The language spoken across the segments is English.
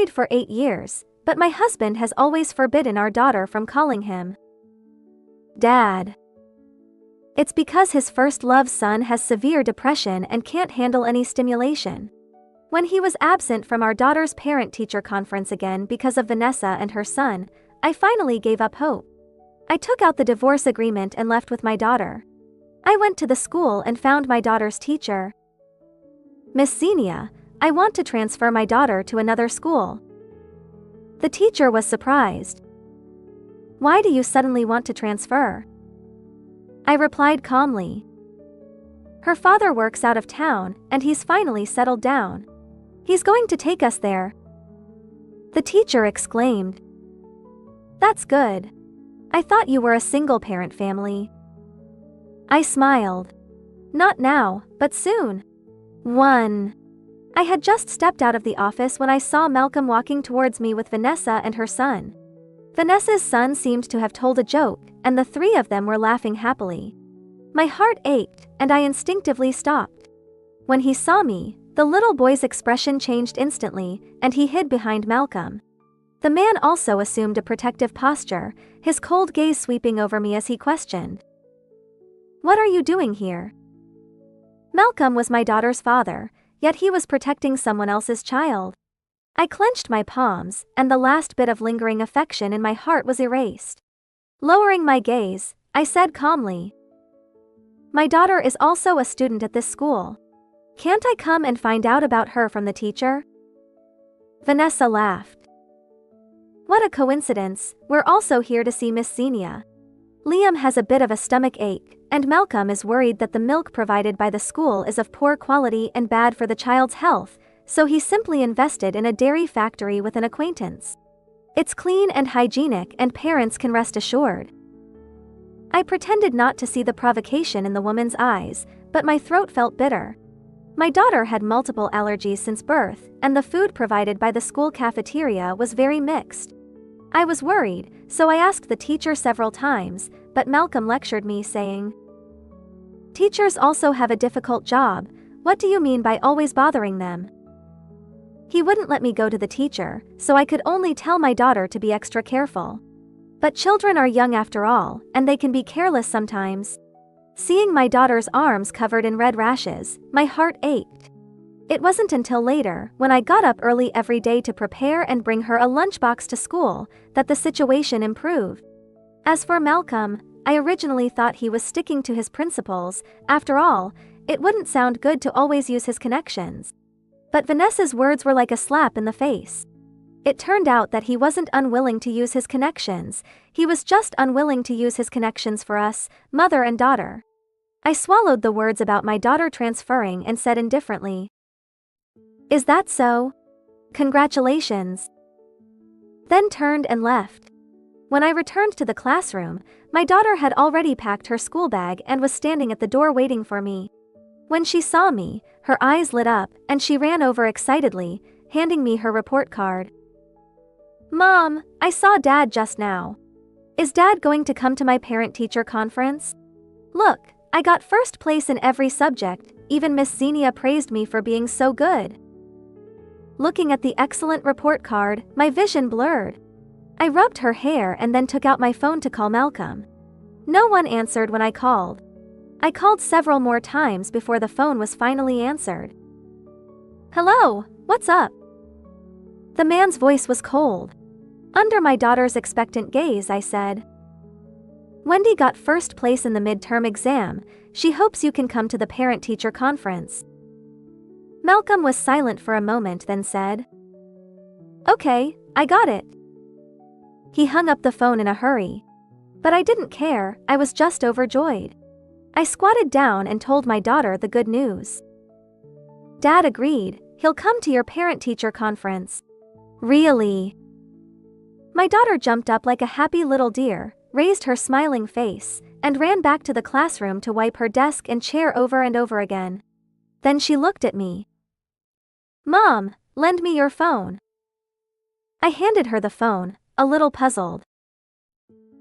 married for 8 years, but my husband has always forbidden our daughter from calling him Dad. It's because his first love son has severe depression and can't handle any stimulation. When he was absent from our daughter's parent-teacher conference again because of Vanessa and her son, I finally gave up hope. I took out the divorce agreement and left with my daughter. I went to the school and found my daughter's teacher. Miss Xenia, I want to transfer my daughter to another school. The teacher was surprised. Why do you suddenly want to transfer? I replied calmly. Her father works out of town, and he's finally settled down. He's going to take us there. The teacher exclaimed. That's good. I thought you were a single-parent family. I smiled. Not now, but soon. I had just stepped out of the office when I saw Malcolm walking towards me with Vanessa and her son. Vanessa's son seemed to have told a joke, and the three of them were laughing happily. My heart ached, and I instinctively stopped. When he saw me, the little boy's expression changed instantly, and he hid behind Malcolm. The man also assumed a protective posture, his cold gaze sweeping over me as he questioned. What are you doing here? Malcolm was my daughter's father, yet he was protecting someone else's child. I clenched my palms, and the last bit of lingering affection in my heart was erased. Lowering my gaze, I said calmly, my daughter is also a student at this school. Can't I come and find out about her from the teacher? Vanessa laughed. What a coincidence, we're also here to see Miss Xenia. Liam has a bit of a stomach ache, and Malcolm is worried that the milk provided by the school is of poor quality and bad for the child's health, so he simply invested in a dairy factory with an acquaintance. It's clean and hygienic, and parents can rest assured. I pretended not to see the provocation in the woman's eyes, but my throat felt bitter. My daughter had multiple allergies since birth, and the food provided by the school cafeteria was very mixed. I was worried, so I asked the teacher several times, but Malcolm lectured me, saying, Teachers also have a difficult job. What do you mean by always bothering them? He wouldn't let me go to the teacher, so I could only tell my daughter to be extra careful. But children are young after all, and they can be careless sometimes. Seeing my daughter's arms covered in red rashes, my heart ached. It wasn't until later, when I got up early every day to prepare and bring her a lunchbox to school, that the situation improved. As for Malcolm, I originally thought he was sticking to his principles. After all, it wouldn't sound good to always use his connections. But Vanessa's words were like a slap in the face. It turned out that he wasn't unwilling to use his connections, he was just unwilling to use his connections for us, mother and daughter. I swallowed the words about my daughter transferring and said indifferently, Is that so? Congratulations. Then turned and left. When I returned to the classroom, my daughter had already packed her school bag and was standing at the door waiting for me. When she saw me, her eyes lit up, and she ran over excitedly, handing me her report card. Mom, I saw Dad just now. Is Dad going to come to my parent-teacher conference? Look, I got first place in every subject, even Miss Xenia praised me for being so good. Looking at the excellent report card, my vision blurred. I rubbed her hair and then took out my phone to call Malcolm. No one answered when I called. I called several more times before the phone was finally answered. Hello, what's up? The man's voice was cold. Under my daughter's expectant gaze, I said, Wendy got first place in the midterm exam. She hopes you can come to the parent-teacher conference. Malcolm was silent for a moment, then said, Okay, I got it. He hung up the phone in a hurry. But I didn't care, I was just overjoyed. I squatted down and told my daughter the good news. Dad agreed, he'll come to your parent-teacher conference. Really? My daughter jumped up like a happy little deer, raised her smiling face, and ran back to the classroom to wipe her desk and chair over and over again. Then she looked at me. Mom, lend me your phone. I handed her the phone, a little puzzled.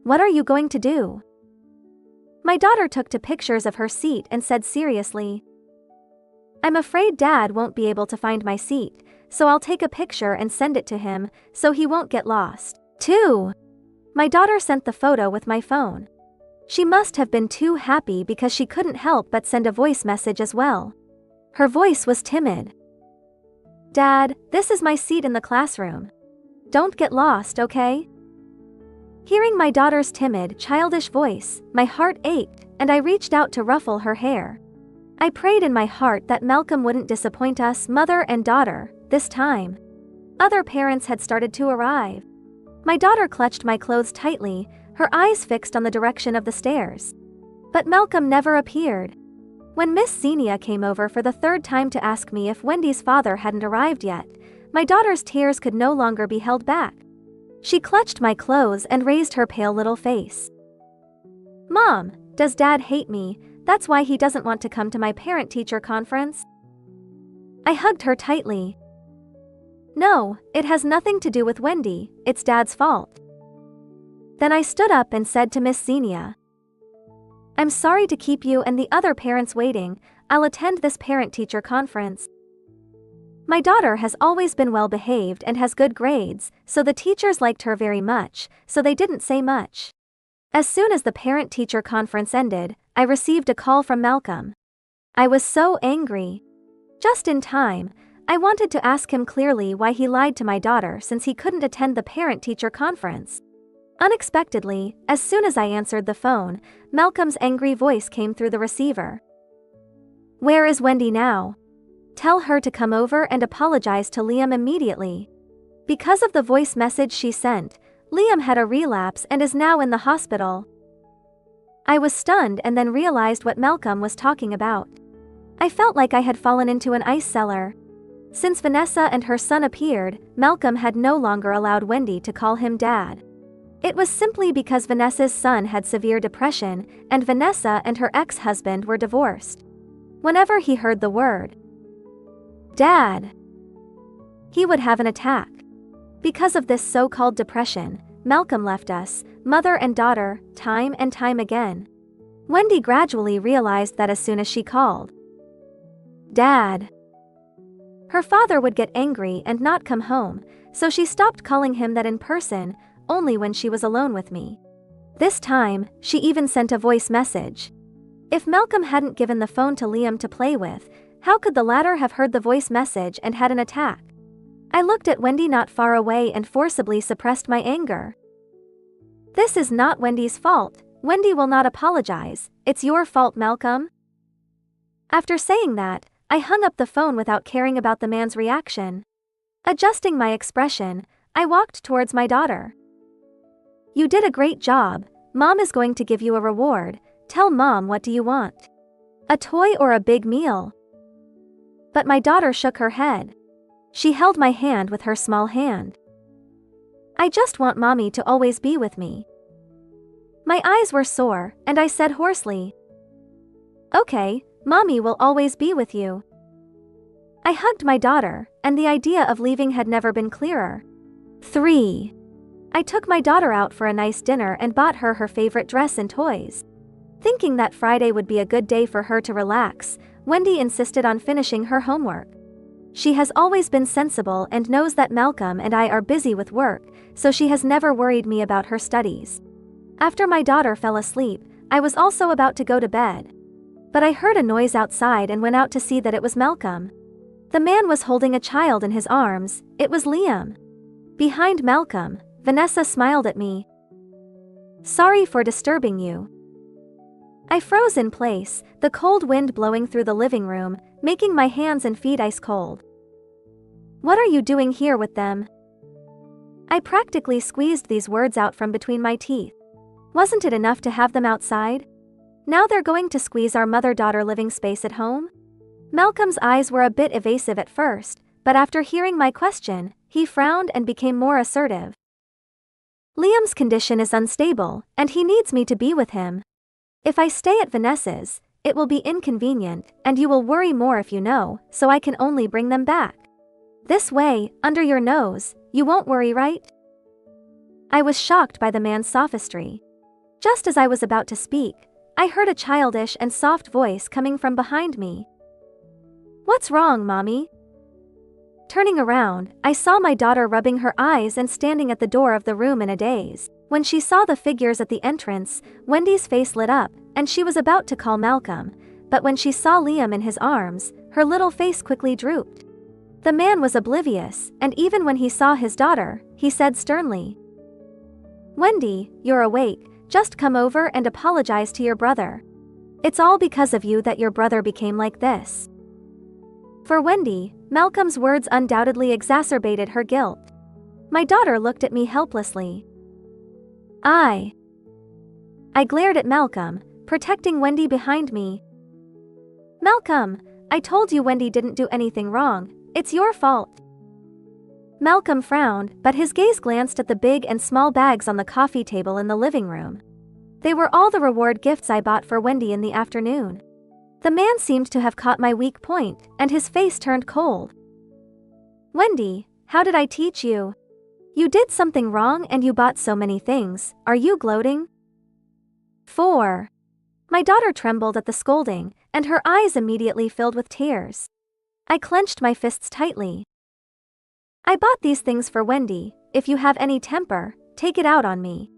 What are you going to do? My daughter took to pictures of her seat and said seriously, I'm afraid Dad won't be able to find my seat, so I'll take a picture and send it to him so he won't get lost. 2. My daughter sent the photo with my phone. She must have been too happy because she couldn't help but send a voice message as well. Her voice was timid. Dad, this is my seat in the classroom. Don't get lost, okay? Hearing my daughter's timid, childish voice, my heart ached, and I reached out to ruffle her hair. I prayed in my heart that Malcolm wouldn't disappoint us, mother and daughter, this time. Other parents had started to arrive. My daughter clutched my clothes tightly, her eyes fixed on the direction of the stairs. But Malcolm never appeared. When Miss Xenia came over for the third time to ask me if Wendy's father hadn't arrived yet, my daughter's tears could no longer be held back. She clutched my clothes and raised her pale little face. Mom, does Dad hate me? That's why he doesn't want to come to my parent-teacher conference? I hugged her tightly. No, it has nothing to do with Wendy, it's Dad's fault. Then I stood up and said to Miss Xenia, I'm sorry to keep you and the other parents waiting, I'll attend this parent-teacher conference. My daughter has always been well-behaved and has good grades, so the teachers liked her very much, so they didn't say much. As soon as the parent-teacher conference ended, I received a call from Malcolm. I was so angry. Just in time, I wanted to ask him clearly why he lied to my daughter since he couldn't attend the parent-teacher conference. Unexpectedly, as soon as I answered the phone, Malcolm's angry voice came through the receiver. Where is Wendy now? Tell her to come over and apologize to Liam immediately. Because of the voice message she sent, Liam had a relapse and is now in the hospital. I was stunned and then realized what Malcolm was talking about. I felt like I had fallen into an ice cellar. Since Vanessa and her son appeared, Malcolm had no longer allowed Wendy to call him Dad. It was simply because Vanessa's son had severe depression and Vanessa and her ex-husband were divorced. Whenever he heard the word Dad, he would have an attack. Because of this so-called depression, Malcolm left us, mother and daughter, time and time again. Wendy gradually realized that as soon as she called Dad, her father would get angry and not come home, so she stopped calling him that in person, only when she was alone with me. This time, she even sent a voice message. If Malcolm hadn't given the phone to Liam to play with, how could the latter have heard the voice message and had an attack? I looked at Wendy not far away and forcibly suppressed my anger. This is not Wendy's fault. Wendy will not apologize. It's your fault, Malcolm. After saying that, I hung up the phone without caring about the man's reaction. Adjusting my expression, I walked towards my daughter. You did a great job. Mom is going to give you a reward. Tell Mom, what do you want? A toy or a big meal? But my daughter shook her head. She held my hand with her small hand. I just want Mommy to always be with me. My eyes were sore, and I said hoarsely, Okay, Mommy will always be with you. I hugged my daughter, and the idea of leaving had never been clearer. 3. I took my daughter out for a nice dinner and bought her her favorite dress and toys. Thinking that Friday would be a good day for her to relax, Wendy insisted on finishing her homework. She has always been sensible and knows that Malcolm and I are busy with work, so she has never worried me about her studies. After my daughter fell asleep, I was also about to go to bed. But I heard a noise outside and went out to see that it was Malcolm. The man was holding a child in his arms. It was Liam. Behind Malcolm, Vanessa smiled at me. Sorry for disturbing you. I froze in place, the cold wind blowing through the living room, making my hands and feet ice cold. What are you doing here with them? I practically squeezed these words out from between my teeth. Wasn't it enough to have them outside? Now they're going to squeeze our mother-daughter living space at home? Malcolm's eyes were a bit evasive at first, but after hearing my question, he frowned and became more assertive. Liam's condition is unstable, and he needs me to be with him. If I stay at Vanessa's, it will be inconvenient, and you will worry more if you know, so I can only bring them back. This way, under your nose, you won't worry, right? I was shocked by the man's sophistry. Just as I was about to speak, I heard a childish and soft voice coming from behind me. What's wrong, Mommy? Turning around, I saw my daughter rubbing her eyes and standing at the door of the room in a daze. When she saw the figures at the entrance, Wendy's face lit up, and she was about to call Malcolm, but when she saw Liam in his arms, her little face quickly drooped. The man was oblivious, and even when he saw his daughter, he said sternly, "Wendy, you're awake, just come over and apologize to your brother. It's all because of you that your brother became like this." For Wendy, Malcolm's words undoubtedly exacerbated her guilt. My daughter looked at me helplessly. I glared at Malcolm, protecting Wendy behind me. "Malcolm, I told you Wendy didn't do anything wrong. It's your fault." Malcolm frowned, but his gaze glanced at the big and small bags on the coffee table in the living room. They were all the reward gifts I bought for Wendy in the afternoon. The man seemed to have caught my weak point, and his face turned cold. "Wendy, how did I teach you? You did something wrong and you bought so many things. Are you gloating?" 4. My daughter trembled at the scolding, and her eyes immediately filled with tears. I clenched my fists tightly. "I bought these things for Wendy. If you have any temper, take it out on me."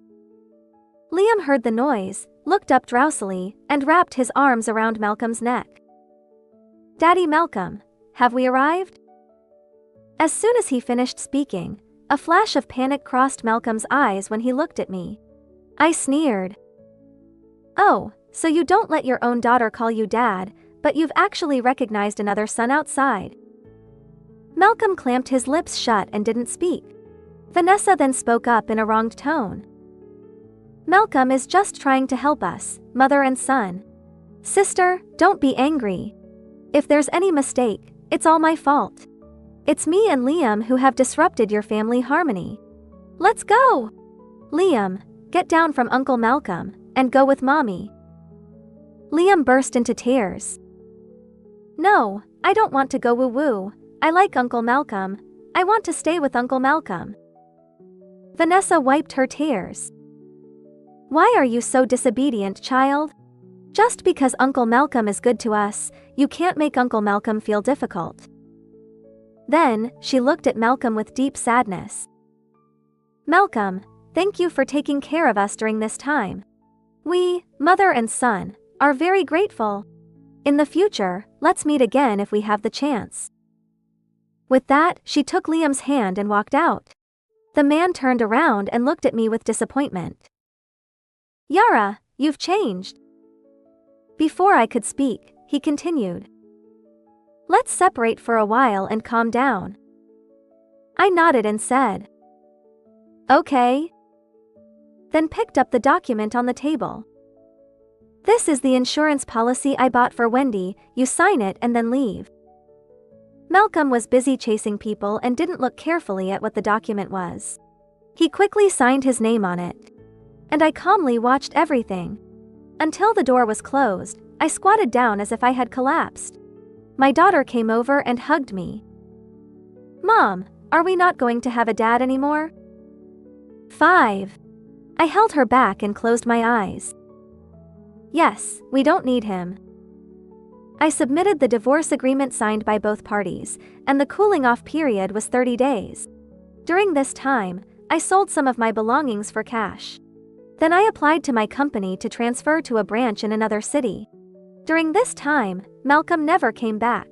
Liam heard the noise, looked up drowsily, and wrapped his arms around Malcolm's neck. "Daddy Malcolm, have we arrived?" As soon as he finished speaking, a flash of panic crossed Malcolm's eyes when he looked at me. I sneered. "Oh, so you don't let your own daughter call you dad, but you've actually recognized another son outside." Malcolm clamped his lips shut and didn't speak. Vanessa then spoke up in a wronged tone. "Malcolm is just trying to help us, mother and son. Sister, don't be angry. If there's any mistake, it's all my fault. It's me and Liam who have disrupted your family harmony. Let's go! Liam, get down from Uncle Malcolm, and go with Mommy." Liam burst into tears. "No, I don't want to go woo-woo. I like Uncle Malcolm. I want to stay with Uncle Malcolm." Vanessa wiped her tears. "Why are you so disobedient, child? Just because Uncle Malcolm is good to us, you can't make Uncle Malcolm feel difficult." Then, she looked at Malcolm with deep sadness. "Malcolm, thank you for taking care of us during this time. We, mother and son, are very grateful. In the future, let's meet again if we have the chance." With that, she took Liam's hand and walked out. The man turned around and looked at me with disappointment. "Yara, you've changed." Before I could speak, he continued. "Let's separate for a while and calm down." I nodded and said, "Okay." Then picked up the document on the table. "This is the insurance policy I bought for Wendy. You sign it and then leave." Malcolm was busy chasing people and didn't look carefully at what the document was. He quickly signed his name on it. And I calmly watched everything. Until the door was closed, I squatted down as if I had collapsed. My daughter came over and hugged me. "Mom, are we not going to have a dad anymore?" 5. I held her back and closed my eyes. "Yes, we don't need him." I submitted the divorce agreement signed by both parties, and the cooling-off period was 30 days. During this time, I sold some of my belongings for cash. Then I applied to my company to transfer to a branch in another city. During this time, Malcolm never came back.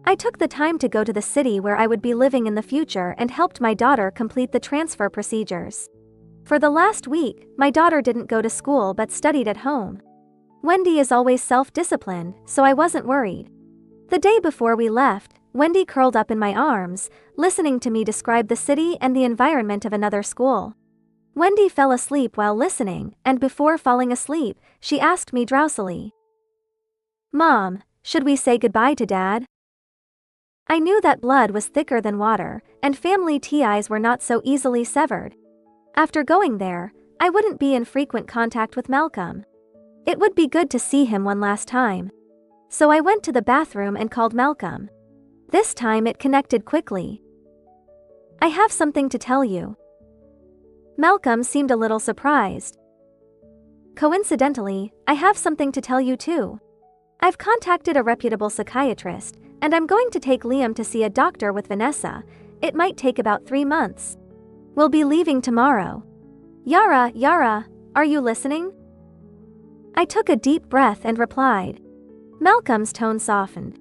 I took the time to go to the city where I would be living in the future and helped my daughter complete the transfer procedures. For the last week, my daughter didn't go to school but studied at home. Wendy is always self-disciplined, so I wasn't worried. The day before we left, Wendy curled up in my arms, listening to me describe the city and the environment of another school. Wendy fell asleep while listening, and before falling asleep, she asked me drowsily, "Mom, should we say goodbye to Dad?" I knew that blood was thicker than water, and family ties were not so easily severed. After going there, I wouldn't be in frequent contact with Malcolm. It would be good to see him one last time. So I went to the bathroom and called Malcolm. This time it connected quickly. "I have something to tell you." Malcolm seemed a little surprised. "Coincidentally, I have something to tell you too. I've contacted a reputable psychiatrist, And I'm going to take Liam to see a doctor with Vanessa. It might take about 3 months. We'll be leaving tomorrow. Yara, are you listening? I took a deep breath and replied. Malcolm's tone softened.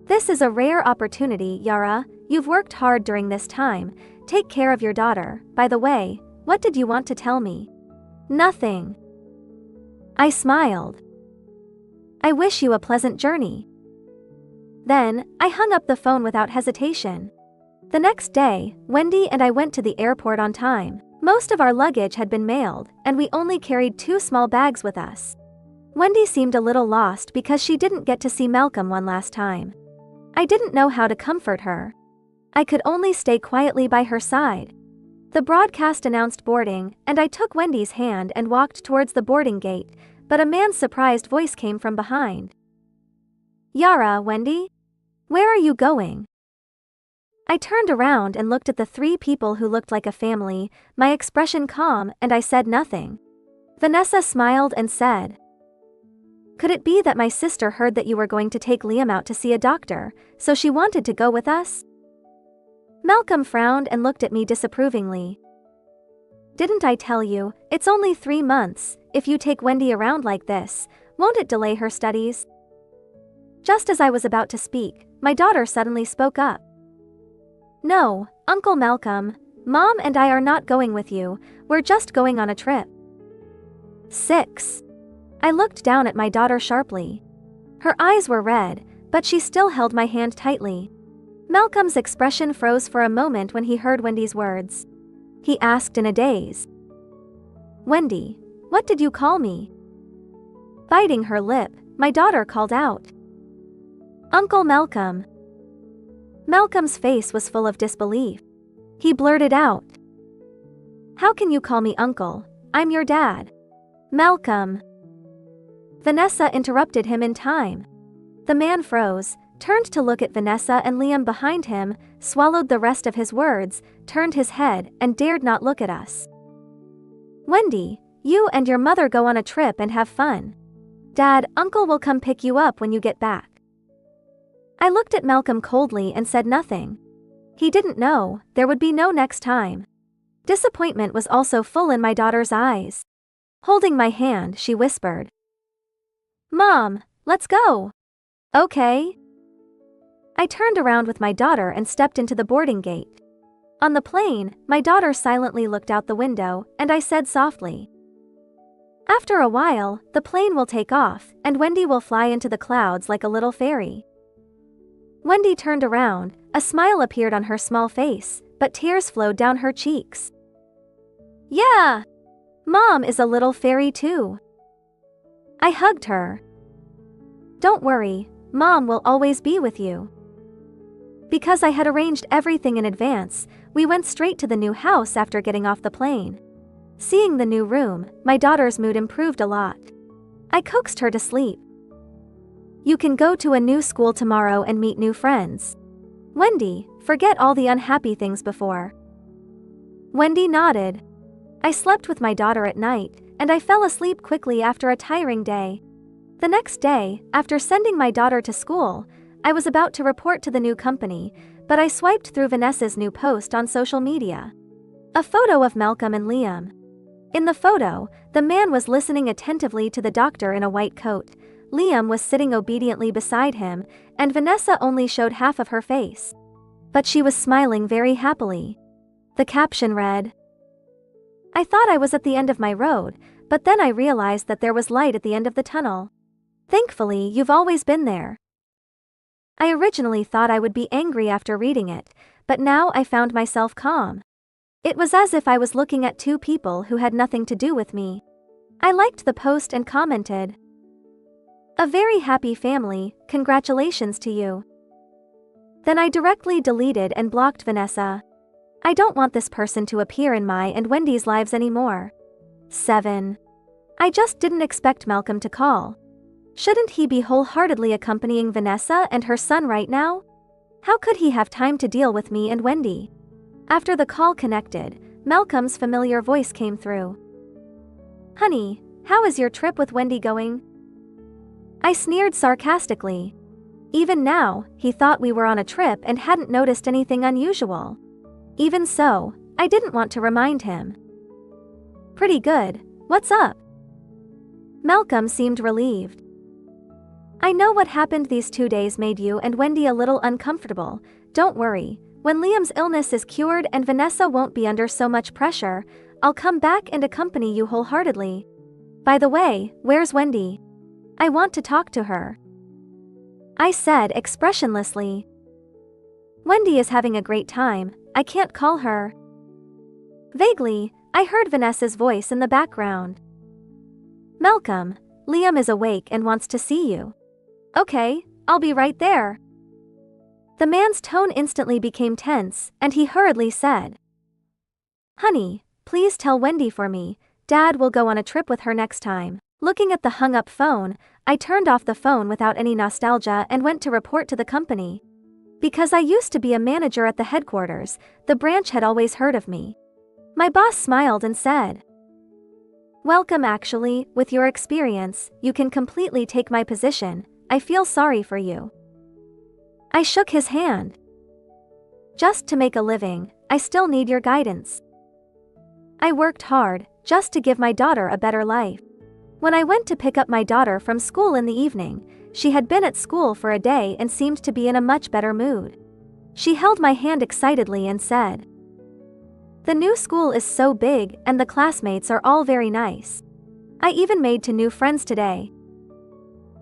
This is a rare opportunity, Yara. You've worked hard during this time. Take care of your daughter. By the way, what did you want to tell me? Nothing. I smiled. I wish you a pleasant journey. Then, I hung up the phone without hesitation. The next day, Wendy and I went to the airport on time. Most of our luggage had been mailed, and we only carried 2 small bags with us. Wendy seemed a little lost because she didn't get to see Malcolm one last time. I didn't know how to comfort her. I could only stay quietly by her side. The broadcast announced boarding, and I took Wendy's hand and walked towards the boarding gate, but a man's surprised voice came from behind. Yara, Wendy? Where are you going? I turned around and looked at the 3 people who looked like a family, my expression calm, and I said nothing. Vanessa smiled and said, Could it be that my sister heard that you were going to take Liam out to see a doctor, so she wanted to go with us? Malcolm frowned and looked at me disapprovingly. Didn't I tell you, it's only 3 months, if you take Wendy around like this, won't it delay her studies? Just as I was about to speak, my daughter suddenly spoke up. No, Uncle Malcolm, Mom and I are not going with you, we're just going on a trip. 6. I looked down at my daughter sharply. Her eyes were red, but she still held my hand tightly. Malcolm's expression froze for a moment when he heard Wendy's words. He asked in a daze. Wendy, what did you call me? Biting her lip, my daughter called out. Uncle Malcolm. Malcolm's face was full of disbelief. He blurted out. How can you call me uncle? I'm your dad. Malcolm. Vanessa interrupted him in time. The man froze, turned to look at Vanessa and Liam behind him, swallowed the rest of his words, turned his head, and dared not look at us. Wendy, you and your mother go on a trip and have fun. Dad, Uncle will come pick you up when you get back. I looked at Malcolm coldly and said nothing. He didn't know, there would be no next time. Disappointment was also full in my daughter's eyes. Holding my hand, she whispered. Mom, let's go. Okay. I turned around with my daughter and stepped into the boarding gate. On the plane, my daughter silently looked out the window, and I said softly. After a while, the plane will take off, and Wendy will fly into the clouds like a little fairy. Wendy turned around, a smile appeared on her small face, but tears flowed down her cheeks. Yeah! Mom is a little fairy too. I hugged her. Don't worry, Mom will always be with you. Because I had arranged everything in advance, we went straight to the new house after getting off the plane. Seeing the new room, my daughter's mood improved a lot. I coaxed her to sleep. You can go to a new school tomorrow and meet new friends. Wendy, forget all the unhappy things before. Wendy nodded. I slept with my daughter at night, and I fell asleep quickly after a tiring day. The next day, after sending my daughter to school, I was about to report to the new company, but I swiped through Vanessa's new post on social media. A photo of Malcolm and Liam. In the photo, the man was listening attentively to the doctor in a white coat. Liam was sitting obediently beside him, and Vanessa only showed half of her face. But she was smiling very happily. The caption read, I thought I was at the end of my road, but then I realized that there was light at the end of the tunnel. Thankfully, you've always been there. I originally thought I would be angry after reading it, but now I found myself calm. It was as if I was looking at 2 people who had nothing to do with me. I liked the post and commented, A very happy family, congratulations to you. Then I directly deleted and blocked Vanessa. I don't want this person to appear in my and Wendy's lives anymore. 7. I just didn't expect Malcolm to call. Shouldn't he be wholeheartedly accompanying Vanessa and her son right now? How could he have time to deal with me and Wendy? After the call connected, Malcolm's familiar voice came through. Honey, how is your trip with Wendy going? I sneered sarcastically. Even now, he thought we were on a trip and hadn't noticed anything unusual. Even so, I didn't want to remind him. Pretty good. What's up? Malcolm seemed relieved. I know what happened these 2 days made you and Wendy a little uncomfortable. Don't worry. When Liam's illness is cured and Vanessa won't be under so much pressure, I'll come back and accompany you wholeheartedly. By the way, where's Wendy? I want to talk to her. I said expressionlessly. Wendy is having a great time. I can't call her. Vaguely, I heard Vanessa's voice in the background. Malcolm, Liam is awake and wants to see you. Okay, I'll be right there. The man's tone instantly became tense, and he hurriedly said, Honey, please tell Wendy for me. Dad will go on a trip with her next time. Looking at the hung-up phone, I turned off the phone without any nostalgia and went to report to the company. Because I used to be a manager at the headquarters, the branch had always heard of me. My boss smiled and said, Welcome actually, with your experience, you can completely take my position. I feel sorry for you. I shook his hand. Just to make a living, I still need your guidance. I worked hard, just to give my daughter a better life. When I went to pick up my daughter from school in the evening, she had been at school for a day and seemed to be in a much better mood. She held my hand excitedly and said, The new school is so big and the classmates are all very nice. I even made 2 new friends today.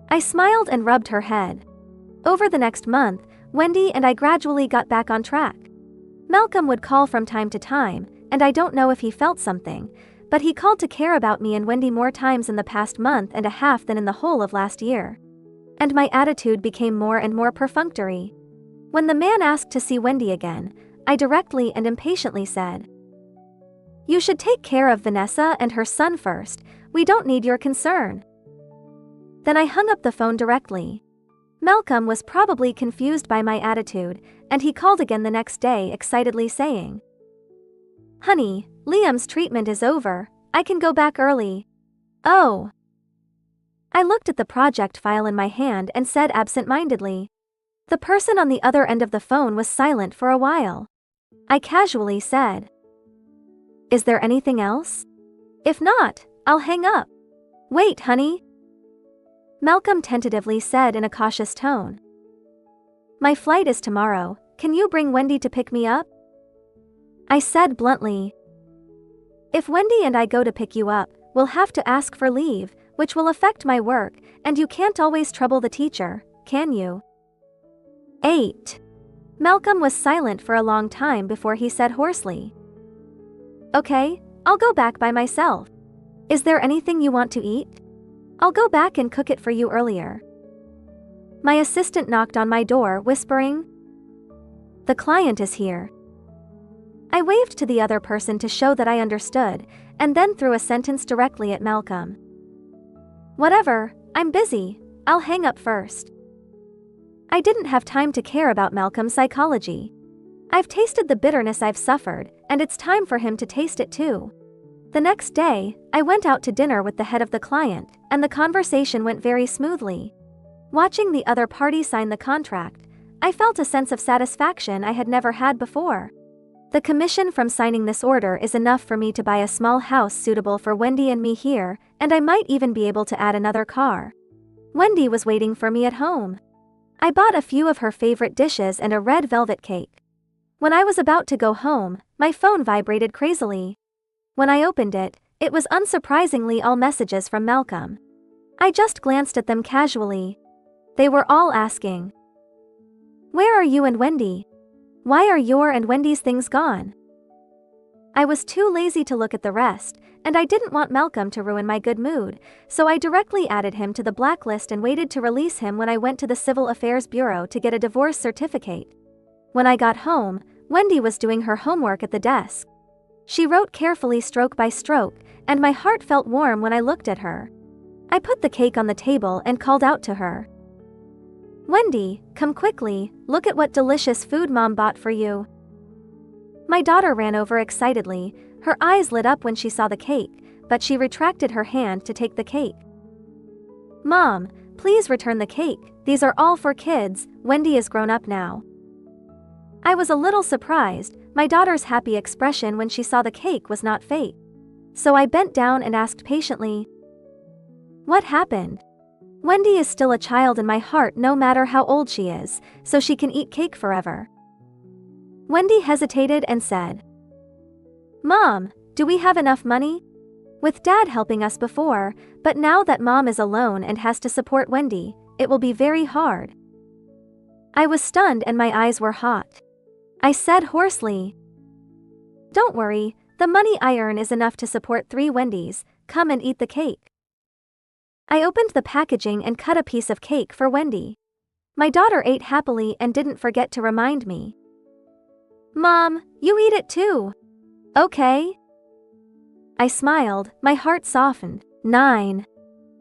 I smiled and rubbed her head. Over the next month, Wendy and I gradually got back on track. Malcolm would call from time to time, and I don't know if he felt something, but he called to care about me and Wendy more times in the past month and a half than in the whole of last year. And my attitude became more and more perfunctory. When the man asked to see Wendy again, I directly and impatiently said, You should take care of Vanessa and her son first. We don't need your concern. Then I hung up the phone directly. Malcolm was probably confused by my attitude, and he called again the next day excitedly saying, Honey, Liam's treatment is over. I can go back early. Oh. I looked at the project file in my hand and said absent-mindedly. The person on the other end of the phone was silent for a while. I casually said, Is there anything else? If not, I'll hang up. Wait, honey. Malcolm tentatively said in a cautious tone. My flight is tomorrow. Can you bring Wendy to pick me up? I said bluntly. If Wendy and I go to pick you up, we'll have to ask for leave, which will affect my work, and you can't always trouble the teacher, can you? 8. Malcolm was silent for a long time before he said hoarsely. Okay, I'll go back by myself. Is there anything you want to eat? I'll go back and cook it for you earlier. My assistant knocked on my door, whispering, The client is here. I waved to the other person to show that I understood, and then threw a sentence directly at Malcolm. Whatever, I'm busy. I'll hang up first. I didn't have time to care about Malcolm's psychology. I've tasted the bitterness I've suffered, and it's time for him to taste it too. The next day, I went out to dinner with the head of the client, and the conversation went very smoothly. Watching the other party sign the contract, I felt a sense of satisfaction I had never had before. The commission from signing this order is enough for me to buy a small house suitable for Wendy and me here, and I might even be able to add another car. Wendy was waiting for me at home. I bought a few of her favorite dishes and a red velvet cake. When I was about to go home, my phone vibrated crazily. When I opened it, it was unsurprisingly all messages from Malcolm. I just glanced at them casually. They were all asking, Where are you and Wendy? Why are your and Wendy's things gone? I was too lazy to look at the rest, and I didn't want Malcolm to ruin my good mood, so I directly added him to the blacklist and waited to release him when I went to the Civil Affairs Bureau to get a divorce certificate. When I got home, Wendy was doing her homework at the desk. She wrote carefully stroke by stroke, and my heart felt warm when I looked at her. I put the cake on the table and called out to her. Wendy, come quickly, look at what delicious food Mom bought for you. My daughter ran over excitedly, her eyes lit up when she saw the cake, but she retracted her hand to take the cake. Mom, please return the cake, these are all for kids, Wendy is grown up now. I was a little surprised. My daughter's happy expression when she saw the cake was not fake. So I bent down and asked patiently, "What happened?" Wendy is still a child in my heart no matter how old she is, so she can eat cake forever. Wendy hesitated and said, "Mom, do we have enough money? With Dad helping us before, but now that Mom is alone and has to support Wendy, it will be very hard." I was stunned and my eyes were hot. I said hoarsely, "Don't worry, the money I earn is enough to support 3 Wendys, come and eat the cake." I opened the packaging and cut a piece of cake for Wendy. My daughter ate happily and didn't forget to remind me. "Mom, you eat it too. Okay?" I smiled, my heart softened. 9.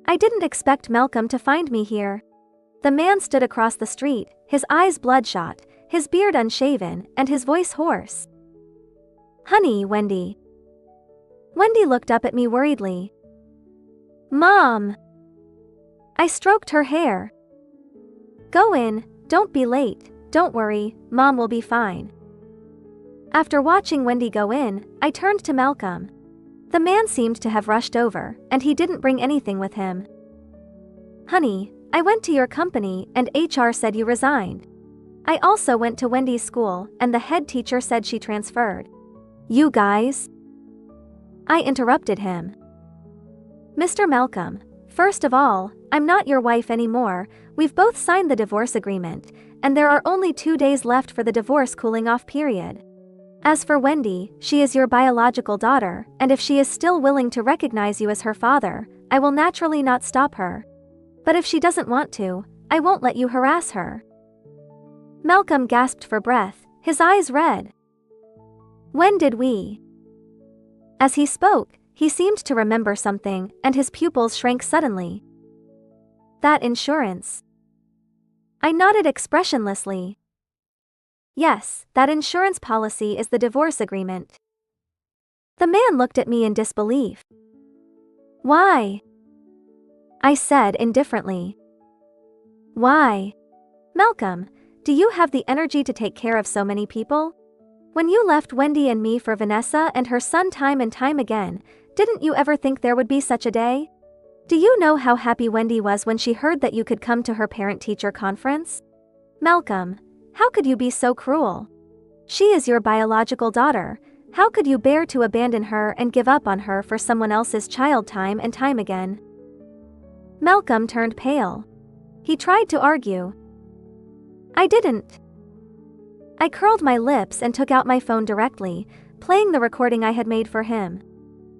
I didn't expect Malcolm to find me here. The man stood across the street, his eyes bloodshot, his beard unshaven, and his voice hoarse. "Honey, Wendy." Wendy looked up at me worriedly. "Mom." I stroked her hair. "Go in, don't be late, don't worry, Mom will be fine." After watching Wendy go in, I turned to Malcolm. The man seemed to have rushed over, and he didn't bring anything with him. "Honey, I went to your company and HR said you resigned. I also went to Wendy's school and the head teacher said she transferred." "You guys?" I interrupted him. "Mr. Malcolm, first of all, I'm not your wife anymore, we've both signed the divorce agreement, and there are only 2 days left for the divorce cooling off period. As for Wendy, she is your biological daughter, and if she is still willing to recognize you as her father, I will naturally not stop her. But if she doesn't want to, I won't let you harass her." Malcolm gasped for breath, his eyes red. "When did we?" As he spoke, he seemed to remember something, and his pupils shrank suddenly. "That insurance." I nodded expressionlessly. "Yes, that insurance policy is the divorce agreement." The man looked at me in disbelief. "Why?" I said indifferently. "Why? Malcolm, do you have the energy to take care of so many people? When you left Wendy and me for Vanessa and her son time and time again, didn't you ever think there would be such a day? Do you know how happy Wendy was when she heard that you could come to her parent-teacher conference? Malcolm, how could you be so cruel? She is your biological daughter. How could you bear to abandon her and give up on her for someone else's child time and time again?" Malcolm turned pale. He tried to argue. "I didn't." I curled my lips and took out my phone directly, playing the recording I had made for him.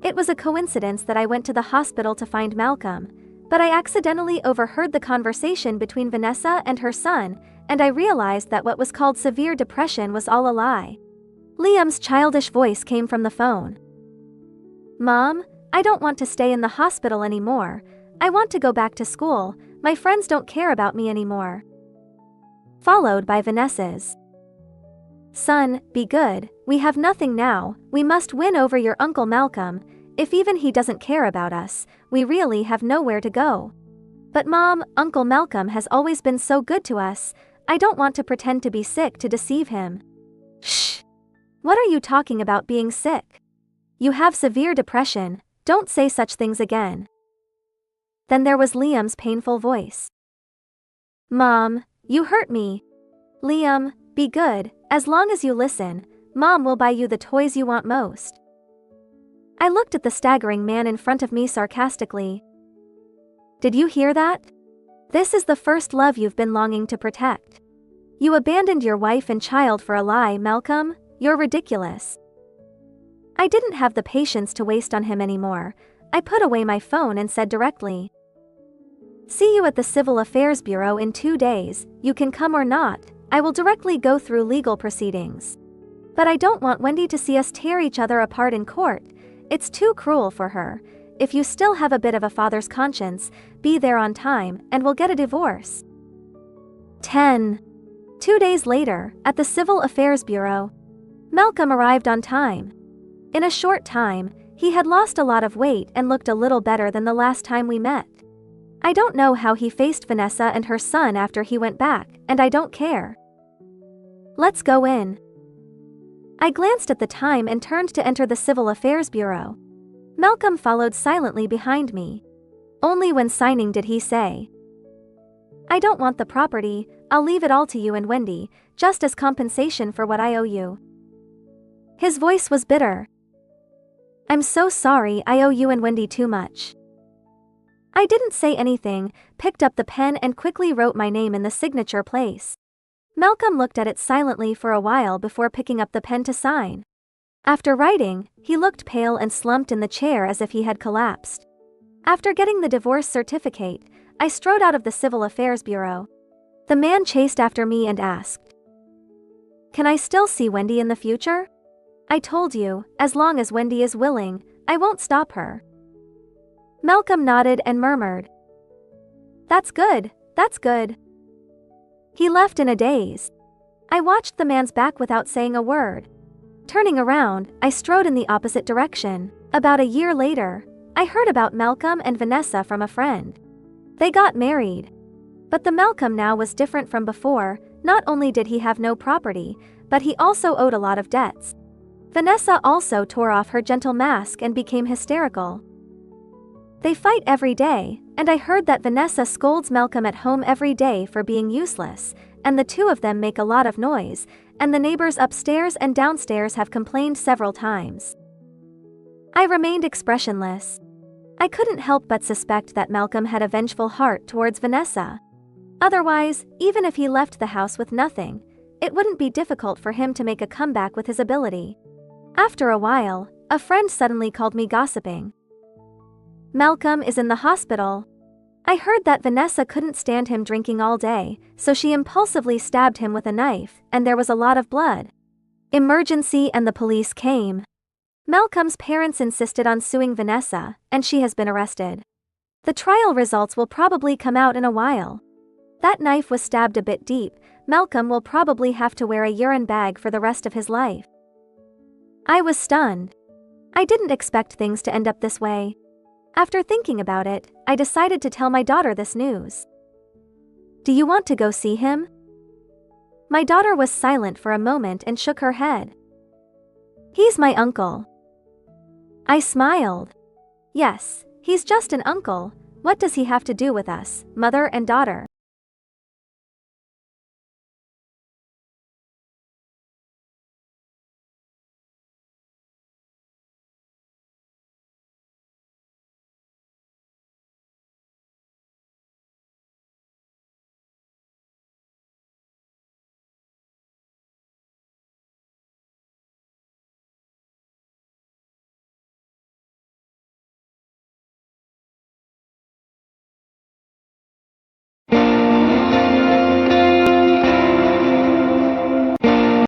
It was a coincidence that I went to the hospital to find Malcolm, but I accidentally overheard the conversation between Vanessa and her son, and I realized that what was called severe depression was all a lie. Liam's childish voice came from the phone. "Mom, I don't want to stay in the hospital anymore. I want to go back to school, my friends don't care about me anymore." Followed by Vanessa's, "Son, be good, we have nothing now, we must win over your Uncle Malcolm, if even he doesn't care about us, we really have nowhere to go. But Mom, Uncle Malcolm has always been so good to us, I don't want to pretend to be sick to deceive him." "Shh! What are you talking about being sick? You have severe depression, don't say such things again." Then there was Liam's painful voice. "Mom, you hurt me. Liam, be good, as long as you listen, Mom will buy you the toys you want most." I looked at the staggering man in front of me sarcastically. "Did you hear that? This is the first love you've been longing to protect. You abandoned your wife and child for a lie, Malcolm, you're ridiculous." I didn't have the patience to waste on him anymore. I put away my phone and said directly, "See you at the Civil Affairs Bureau in 2 days, you can come or not, I will directly go through legal proceedings. But I don't want Wendy to see us tear each other apart in court, it's too cruel for her. If you still have a bit of a father's conscience, be there on time, and we'll get a divorce." 10. 2 days later, at the Civil Affairs Bureau, Malcolm arrived on time. In a short time, he had lost a lot of weight and looked a little better than the last time we met. I don't know how he faced Vanessa and her son after he went back, and I don't care. Let's go in. I glanced at the time and turned to enter the Civil Affairs Bureau. Malcolm followed silently behind me. Only when signing did he say, "I don't want the property, I'll leave it all to you and Wendy, just as compensation for what I owe you." His voice was bitter. "I'm so sorry, I owe you and Wendy too much." I didn't say anything, picked up the pen and quickly wrote my name in the signature place. Malcolm looked at it silently for a while before picking up the pen to sign. After writing, he looked pale and slumped in the chair as if he had collapsed. After getting the divorce certificate, I strode out of the Civil Affairs Bureau. The man chased after me and asked, "Can I still see Wendy in the future?" I told you, as long as Wendy is willing, I won't stop her. Malcolm nodded and murmured, "That's good, that's good." He left in a daze. I watched the man's back without saying a word. Turning around, I strode in the opposite direction. About a year later, I heard about Malcolm and Vanessa from a friend. They got married. But the Malcolm now was different from before. Not only did he have no property, but he also owed a lot of debts. Vanessa also tore off her gentle mask and became hysterical. They fight every day, and I heard that Vanessa scolds Malcolm at home every day for being useless, and the two of them make a lot of noise, and the neighbors upstairs and downstairs have complained several times. I remained expressionless. I couldn't help but suspect that Malcolm had a vengeful heart towards Vanessa. Otherwise, even if he left the house with nothing, it wouldn't be difficult for him to make a comeback with his ability. After a while, a friend suddenly called me gossiping. "Malcolm is in the hospital." I heard that Vanessa couldn't stand him drinking all day, so she impulsively stabbed him with a knife, and there was a lot of blood. Emergency and the police came. Malcolm's parents insisted on suing Vanessa, and she has been arrested. The trial results will probably come out in a while. That knife was stabbed a bit deep. Malcolm will probably have to wear a urine bag for the rest of his life. I was stunned. I didn't expect things to end up this way. After thinking about it, I decided to tell my daughter this news. "Do you want to go see him?" My daughter was silent for a moment and shook her head. "He's my uncle." I smiled. "Yes, he's just an uncle. What does he have to do with us, mother and daughter?"